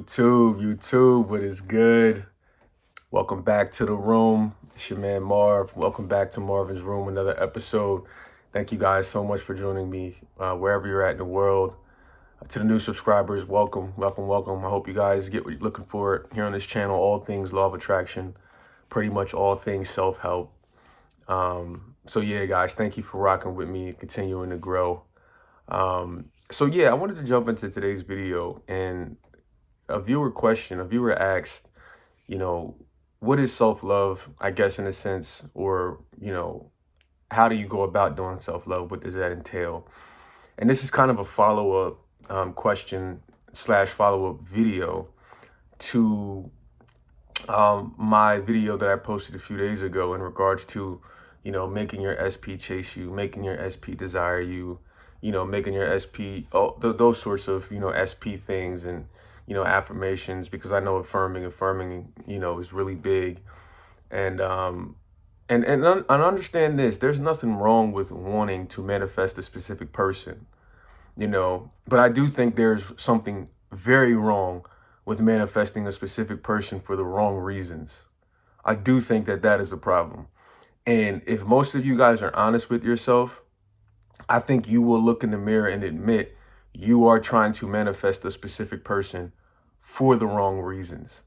YouTube, what is good? Welcome back to the room. It's your man Marv. Welcome back to Marvin's Room, another episode. Thank you guys so much for joining me wherever you're at in the world. To the new subscribers, welcome. I hope you guys get what you're looking for here on this channel. All things law of attraction, pretty much all things self-help. So yeah, guys, thank you for rocking with me, continuing to grow. So yeah, I wanted to jump into today's video, and a viewer asked, what is self-love, I guess, in a sense, or, how do you go about doing self-love? What does that entail? And this is kind of a follow-up question / follow-up video to my video that I posted a few days ago in regards to, making your SP chase you, making your SP desire you, making your SP, those sorts of, SP things, and, affirmations, because I know affirming, is really big. And understand this, there's nothing wrong with wanting to manifest a specific person, but I do think there's something very wrong with manifesting a specific person for the wrong reasons. I do think that is a problem. And if most of you guys are honest with yourself, I think you will look in the mirror and admit you are trying to manifest a specific person for the wrong reasons.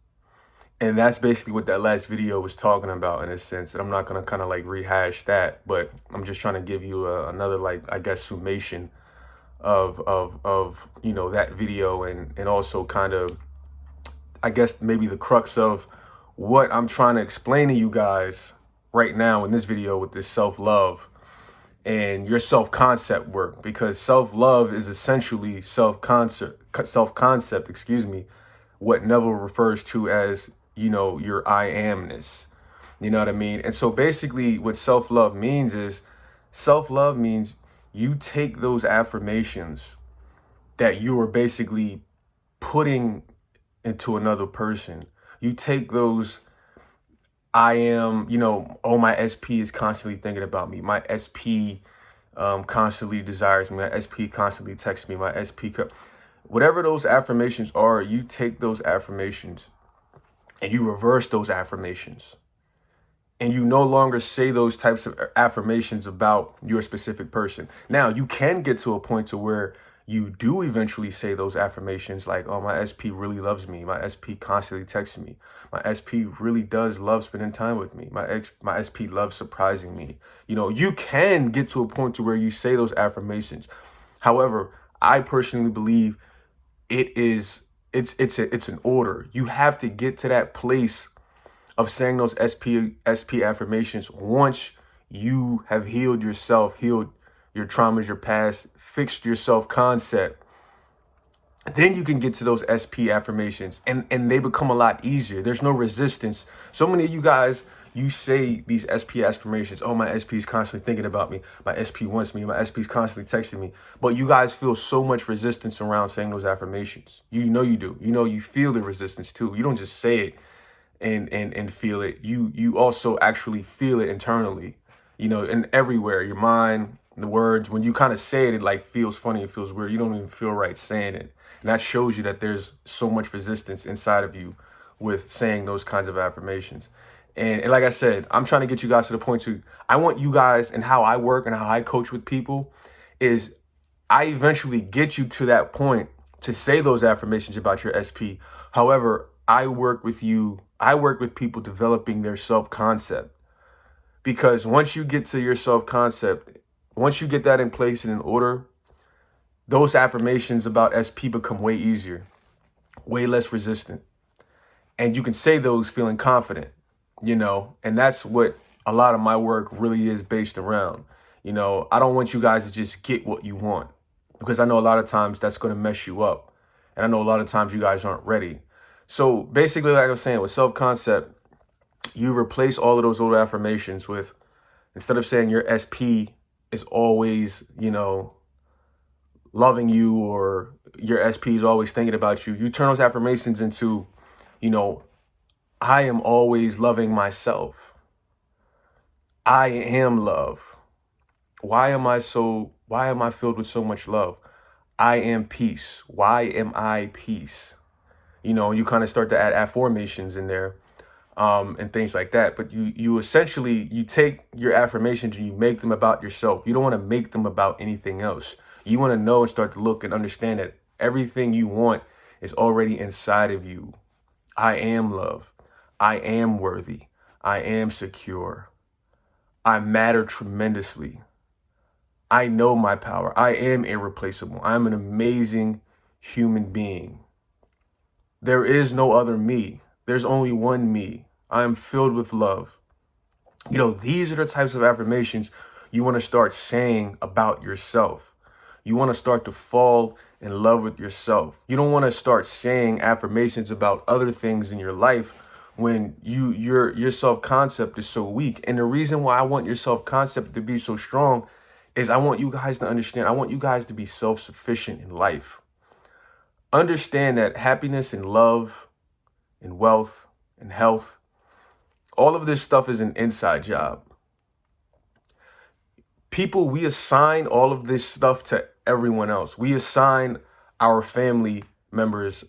And that's basically what that last video was talking about, in a sense. And I'm not going to kind of like rehash that, but I'm just trying to give you another, like, I guess, summation of that video, and also kind of, I guess, maybe the crux of what I'm trying to explain to you guys right now in this video with this self-love and your self-concept work, because self-love is essentially self-concept, what Neville refers to as, your I amness. You know what I mean? And so basically what self-love means is, self-love means you take those affirmations that you are basically putting into another person. You take those, I am, oh, my SP is constantly thinking about me. My SP constantly desires me. My SP constantly texts me. My SP, whatever those affirmations are, you take those affirmations and you reverse those affirmations. And you no longer say those types of affirmations about your specific person. Now, you can get to a point to where you do eventually say those affirmations like, oh, my SP really loves me. My SP constantly texts me. My SP really does love spending time with me. My SP loves surprising me. You can get to a point to where you say those affirmations. However, I personally believe it's an order. You have to get to that place of saying those SP affirmations once you have healed yourself, healed your traumas, your past, fixed your self-concept. Then you can get to those SP affirmations, and they become a lot easier. There's no resistance. So many of you guys, you say these SP affirmations, oh, my SP is constantly thinking about me. My SP wants me. My SP is constantly texting me. But you guys feel so much resistance around saying those affirmations. You know you do. You feel the resistance too. You don't just say it and feel it. You also actually feel it internally, and everywhere, your mind, the words. When you kind of say it, it like feels funny, it feels weird. You don't even feel right saying it. And that shows you that there's so much resistance inside of you with saying those kinds of affirmations. And like I said, I'm trying to get you guys to the point I want you guys, and how I work and how I coach with people is, I eventually get you to that point to say those affirmations about your SP. However, I work with people developing their self-concept, because once you get to your self-concept, once you get that in place and in order, those affirmations about SP become way easier, way less resistant. And you can say those feeling confident, and that's what a lot of my work really is based around. I don't want you guys to just get what you want, because I know a lot of times that's going to mess you up. And I know a lot of times you guys aren't ready. So basically, like I was saying, with self-concept, you replace all of those old affirmations with, instead of saying your SP is always, loving you, or your SP is always thinking about you, you turn those affirmations into, I am always loving myself. I am love. Why am I filled with so much love? I am peace. Why am I peace? You kind of start to add affirmations in there, and things like that. But you essentially, you take your affirmations and you make them about yourself. You don't want to make them about anything else. You want to know and start to look and understand that everything you want is already inside of you. I am love. I am worthy. I am secure. I matter tremendously. I know my power. I am irreplaceable. I'm an amazing human being. There is no other me. There's only one me. I am filled with love. These are the types of affirmations you want to start saying about yourself. You want to start to fall in love with yourself. You don't want to start saying affirmations about other things in your life when your self-concept is so weak. And the reason why I want your self-concept to be so strong is I want you guys to understand. I want you guys to be self-sufficient in life. Understand that happiness and love and wealth and health, all of this stuff is an inside job. People, we assign all of this stuff to everyone else. We assign our family members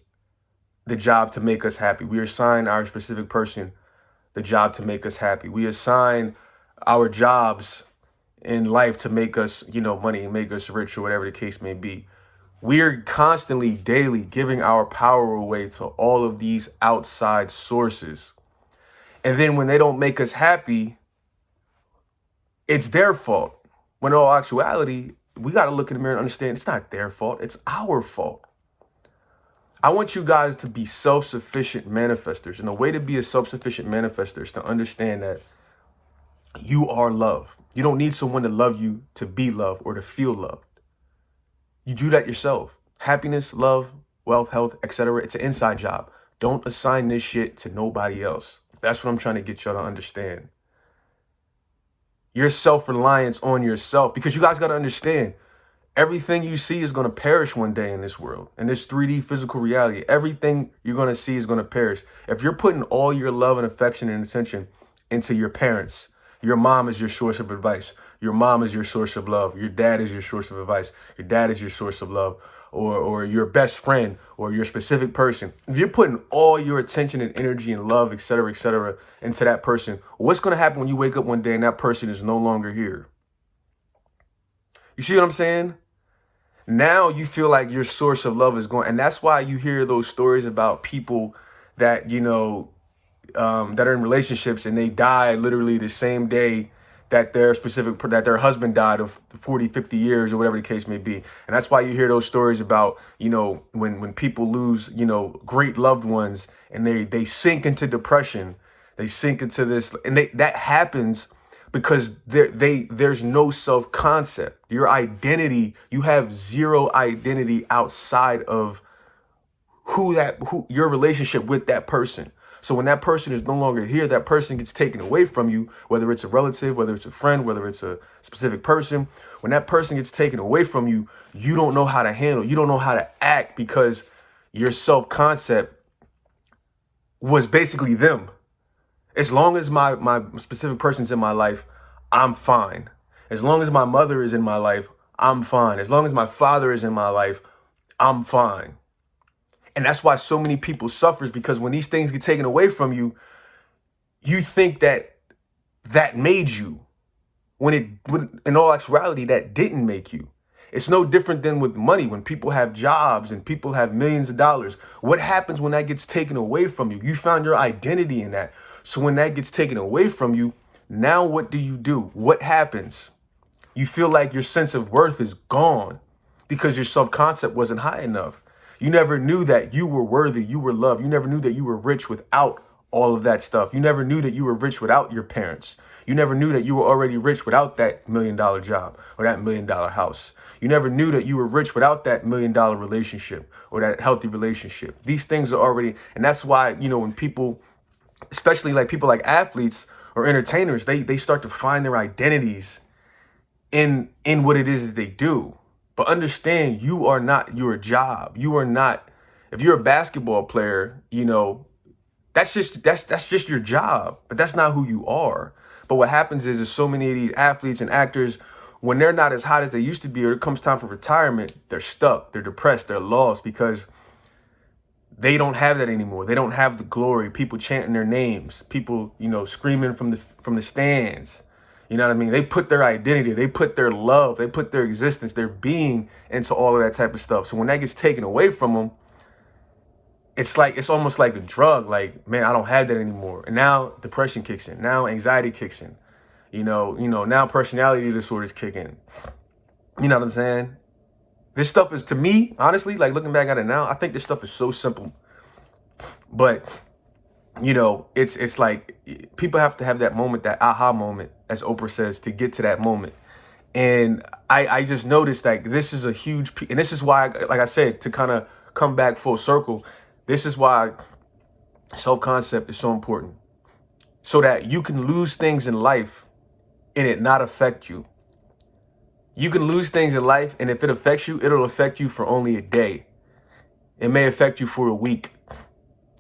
the job to make us happy. We assign our specific person the job to make us happy. We assign our jobs in life to make us, money and make us rich or whatever the case may be. We're constantly, daily giving our power away to all of these outside sources. And then when they don't make us happy, it's their fault. When in all actuality, we got to look in the mirror and understand it's not their fault. It's our fault. I want you guys to be self-sufficient manifestors. And the way to be a self-sufficient manifester is to understand that you are love. You don't need someone to love you to be loved or to feel loved. You do that yourself. Happiness, love, wealth, health, etc. It's an inside job. Don't assign this shit to nobody else. That's what I'm trying to get y'all to understand. Your self-reliance on yourself, because you guys got to understand, everything you see is going to perish one day in this world, in this 3D physical reality. Everything you're going to see is going to perish. If you're putting all your love and affection and attention into your parents, your mom is your source of advice. Your mom is your source of love. Your dad is your source of advice. Your dad is your source of love, or your best friend, or your specific person. If you're putting all your attention and energy and love, et cetera, into that person, what's going to happen when you wake up one day and that person is no longer here? You see what I'm saying? Now you feel like your source of love is gone. And that's why you hear those stories about people that, that are in relationships and they die literally the same day that their husband died of 40, 50 years or whatever the case may be. And that's why you hear those stories about, when people lose, great loved ones and they sink into depression, they sink into this, and that happens because there's no self-concept. Your identity, you have zero identity outside of who your relationship with that person. So when that person is no longer here, that person gets taken away from you, whether it's a relative, whether it's a friend, whether it's a specific person. When that person gets taken away from you, you don't know how to handle, you don't know how to act, because your self-concept was basically them. As long as my specific person's in my life, I'm fine. As long as my mother is in my life, I'm fine. As long as my father is in my life, I'm fine. And that's why so many people suffers, because when these things get taken away from you, you think that made you, when in all actuality, that didn't make you. It's no different than with money. When people have jobs and people have millions of dollars, what happens when that gets taken away from you? You found your identity in that. So when that gets taken away from you, now what do? What happens? You feel like your sense of worth is gone because your self-concept wasn't high enough. You never knew that you were worthy, you were loved. You never knew that you were rich without all of that stuff. You never knew that you were rich without your parents. You never knew that you were already rich without that $1 million job or that $1 million house. You never knew that you were rich without that $1 million relationship or that healthy relationship. These things are already, and that's why, when people, especially like people like athletes or entertainers, they start to find their identities in what it is that they do. But understand, you are not your job. You are not, if you're a basketball player, that's just your job, but that's not who you are. But what happens is so many of these athletes and actors, when they're not as hot as they used to be, or it comes time for retirement, they're stuck, they're depressed, they're lost, because They don't have that anymore. They don't have the glory. People chanting their names. People, screaming from the stands. You know what I mean? They put their identity, they put their love, they put their existence, their being into all of that type of stuff. So when that gets taken away from them, it's almost like a drug. Like, man, I don't have that anymore. And now depression kicks in. Now anxiety kicks in. Now personality disorders kick in. You know what I'm saying? This stuff is, to me, honestly, like looking back at it now, I think this stuff is so simple. But, it's like people have to have that moment, that aha moment, as Oprah says, to get to that moment. And I just noticed like this is a huge, and this is why, like I said, to kind of come back full circle, this is why self-concept is so important. So that you can lose things in life and it not affect you. You can lose things in life, and if it affects you, it'll affect you for only a day. It may affect you for a week.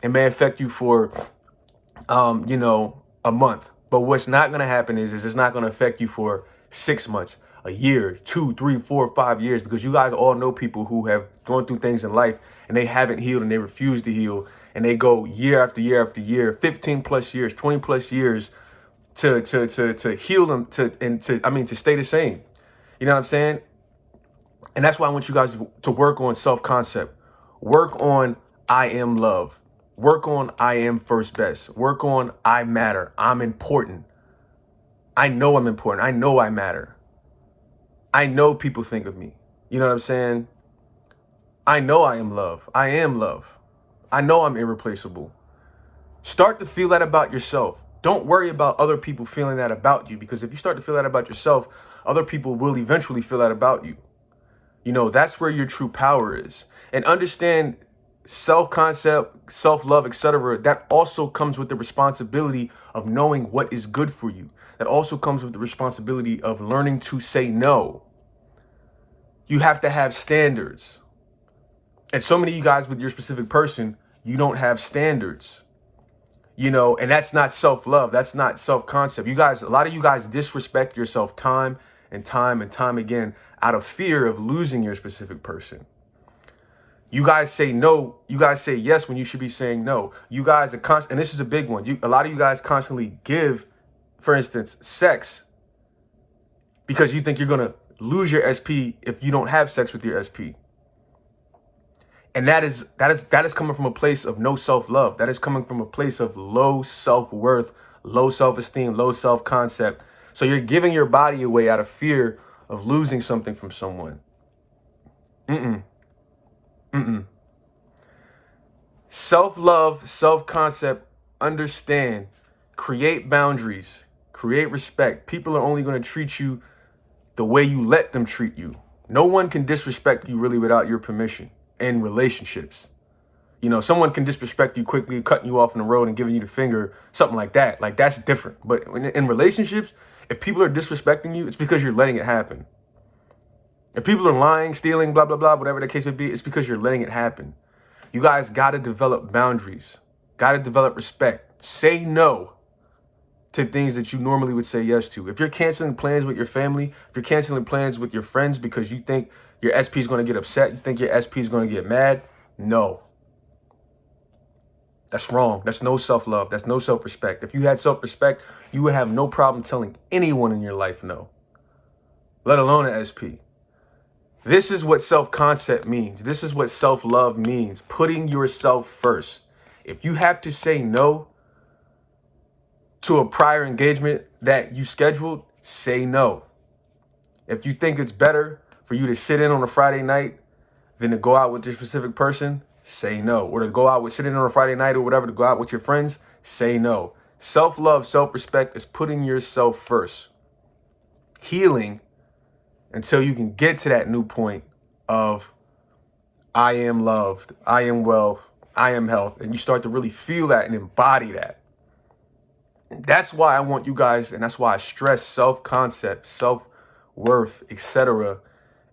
It may affect you for, a month. But what's not going to happen is it's not going to affect you for 6 months, a year, 2, 3, 4, 5 years, because you guys all know people who have gone through things in life and they haven't healed and they refuse to heal. And they go year after year after year, 15 plus years, 20 plus years to heal them, to stay the same. You know what I'm saying? And that's why I want you guys to work on self-concept. Work on I am love. Work on I am first best. Work on I matter. I'm important. I know I'm important. I know I matter. I know people think of me. You know what I'm saying? I know I am love. I am love. I know I'm irreplaceable. Start to feel that about yourself. Don't worry about other people feeling that about you, because if you start to feel that about yourself, other people will eventually feel that about you. That's where your true power is. And understand self-concept, self-love, etc. That also comes with the responsibility of knowing what is good for you. That also comes with the responsibility of learning to say no. You have to have standards. And so many of you guys with your specific person, you don't have standards. And that's not self-love. That's not self-concept. A lot of you guys disrespect yourself time and time and time again out of fear of losing your specific person. You guys say no. You guys say yes when you should be saying no. You guys are and this is a big one. A lot of you guys constantly give, for instance, sex because you think you're going to lose your SP if you don't have sex with your SP. And that is coming from a place of no self-love. That is coming from a place of low self-worth, low self-esteem, low self-concept. So you're giving your body away out of fear of losing something from someone. Self-love, self-concept, understand, create boundaries, create respect. People are only going to treat you the way you let them treat you. No one can disrespect you really without your permission. In relationships, someone can disrespect you quickly, cutting you off on the road and giving you the finger, something like that. Like, that's different. But in relationships, if people are disrespecting you, it's because you're letting it happen. If people are lying, stealing, blah, blah, blah, whatever the case may be, it's because you're letting it happen. You guys got to develop boundaries, got to develop respect. Say no to things that you normally would say yes to. If you're canceling plans with your family, if you're canceling plans with your friends because you think your SP is going to get upset, you think your SP is going to get mad, no. That's wrong. That's no self-love. That's no self-respect. If you had self-respect, you would have no problem telling anyone in your life no, let alone an SP. This is what self-concept means. This is what self-love means. Putting yourself first. If you have to say no to a prior engagement that you scheduled, say no. If you think it's better for you to sit in on a Friday night than to go out with this specific person, say no. Or to go out with, sit in on a Friday night or whatever, to go out with your friends, say no. Self-love, self-respect is putting yourself first. Healing until you can get to that new point of I am loved, I am wealth, I am health. And you start to really feel that and embody that. That's why I want you guys, and that's why I stress self-concept, self-worth, etc.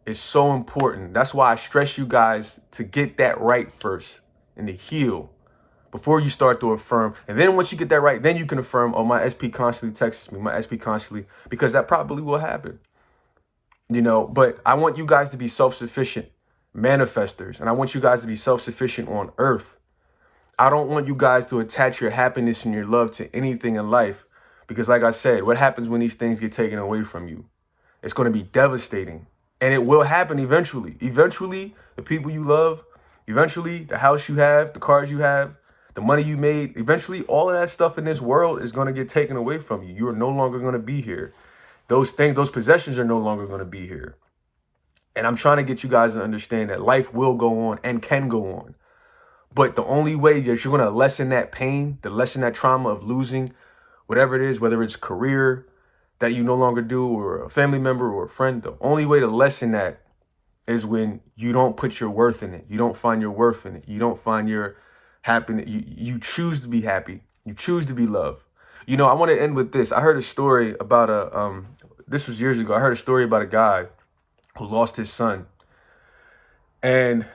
is so important. That's why I stress you guys to get that right first and to heal before you start to affirm. And then once you get that right, then you can affirm, oh, my SP constantly texts me, my SP constantly, because that probably will happen. But I want you guys to be self-sufficient manifestors, and I want you guys to be self-sufficient on earth. I don't want you guys to attach your happiness and your love to anything in life, because like I said, what happens when these things get taken away from you? It's going to be devastating, and it will happen eventually. Eventually, the people you love, eventually the house you have, the cars you have, the money you made, eventually all of that stuff in this world is going to get taken away from you. You are no longer going to be here. Those things, those possessions are no longer going to be here. And I'm trying to get you guys to understand that life will go on and can go on. But the only way that you're going to lessen that pain, to lessen that trauma of losing whatever it is, whether it's a career that you no longer do, or a family member or a friend, the only way to lessen that is when you don't put your worth in it. You don't find your worth in it. You don't find your happiness. You choose to be happy. You choose to be loved. You know, I want to end with this. I heard a story about this was years ago. I heard a story about a guy who lost his son. And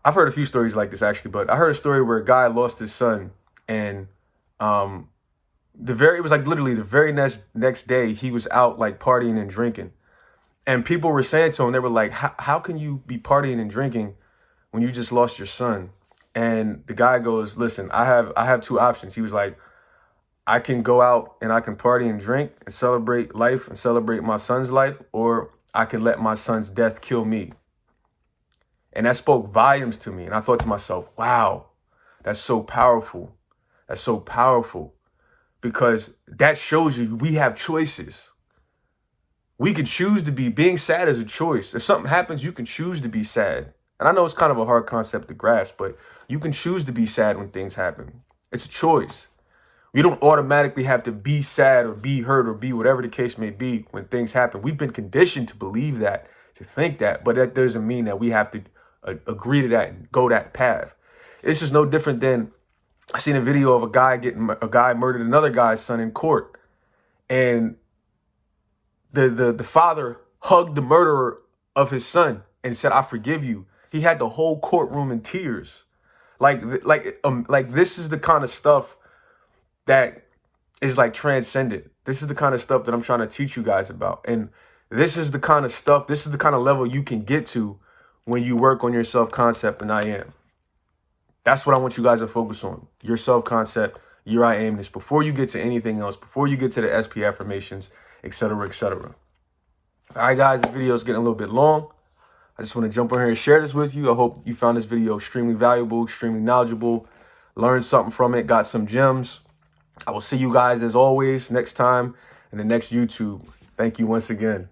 I've heard a few stories like this actually, but I heard a story where a guy lost his son, and it was like literally the very next day he was out like partying and drinking. And people were saying to him, they were like, how can you be partying and drinking when you just lost your son? And the guy goes, listen, I have two options. He was like, I can go out and I can party and drink and celebrate life and celebrate my son's life, or I can let my son's death kill me. And that spoke volumes to me. And I thought to myself, wow, that's so powerful. That's so powerful, because that shows you we have choices. We can choose to being sad is a choice. If something happens, you can choose to be sad. And I know it's kind of a hard concept to grasp, but you can choose to be sad when things happen. It's a choice. You don't automatically have to be sad or be hurt or be whatever the case may be when things happen. We've been conditioned to believe that, to think that, but that doesn't mean that we have to agree to that and go that path. This is no different than, I seen a video of a guy murdered another guy's son in court, and the father hugged the murderer of his son and said, I forgive you. He had the whole courtroom in tears. Like this is the kind of stuff that is like transcendent. This is the kind of stuff that I'm trying to teach you guys about. And this is the kind of stuff, this is the kind of level you can get to when you work on your self-concept and I am. That's what I want you guys to focus on. Your self-concept, your I amness, before you get to anything else, before you get to the SP affirmations, etc., etc. All right, guys, this video is getting a little bit long. I just want to jump on here and share this with you. I hope you found this video extremely valuable, extremely knowledgeable, learned something from it, got some gems. I will see you guys, as always, next time in the next YouTube. Thank you once again.